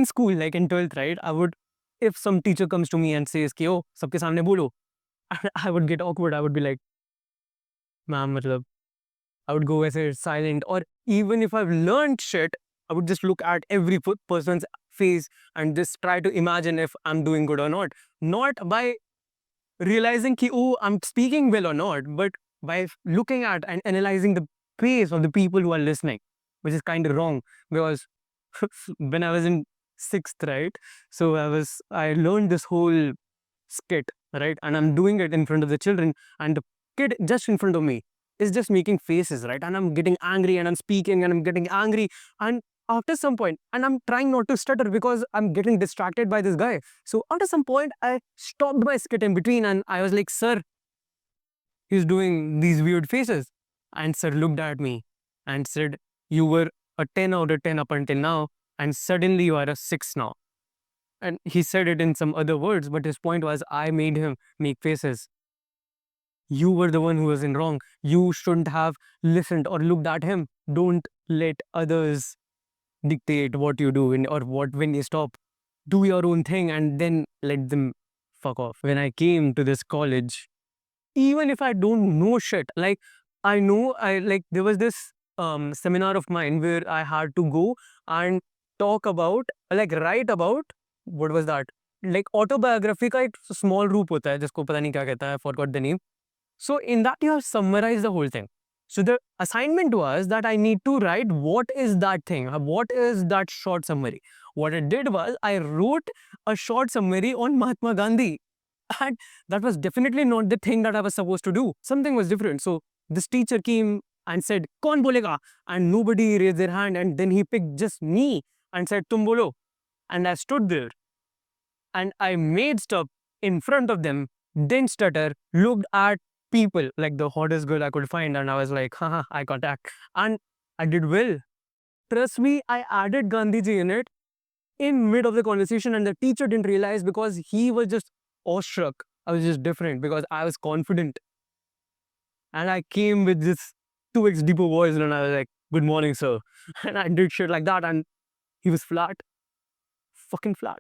in school, like in 12th, right, I would, if some teacher comes to me and says कि oh सबके सामने बोलो, I would get awkward. I would be like, ma'am, मतलब I would go as a silent, or even if I've learned shit, I would just look at every person's face and just try to imagine if I'm doing good or not. Not by realizing ki, oh, I'm speaking well or not, but by looking at and analyzing the face of the people who are listening, which is kind of wrong because when I was in sixth, right? So I learned this whole skit, right? And I'm doing it in front of the children, and the kid just in front of me is just making faces, right? And I'm getting angry and I'm speaking and I'm getting angry. And after some point, and I'm trying not to stutter because I'm getting distracted by this guy. So after some point, I stopped my skit in between and I was like, sir, he's doing these weird faces. And sir looked at me and said, you were a 10 out of 10 up until now, and suddenly you are a 6 now. And he said it in some other words, but his point was, I made him make faces. You were the one who was in wrong. You shouldn't have listened or looked at him. Don't let others dictate what you do or what when you stop. Do your own thing and then let them fuck off. When I came to this college, even if I don't know shit, like I know I like there was this seminar of mine where I had to go and talk about, like write about, what was that? Like autobiography का एक small रूप होता है जिसको पता नहीं क्या कहता है, forgot the name. So in that you have summarized the whole thing. So the assignment was that I need to write what is that thing, what is that short summary. What I did was I wrote a short summary on Mahatma Gandhi, and that was definitely not the thing that I was supposed to do. Something was different. So this teacher came and said, "Kaun bolega?" And nobody raised their hand, and then he picked just me and said, "Tum bolo." And I stood there and I made stuff in front of them, didn't stutter, looked at people like the hottest girl I could find, and I was like, haha, eye contact. And I did well. Trust me, I added Gandhiji in it in mid of the conversation, and the teacher didn't realize because he was just awestruck. I was just different because I was confident. And I came with this 2x deeper voice, and I was like, good morning, sir. And I did shit like that, and he was flat. Fucking flat.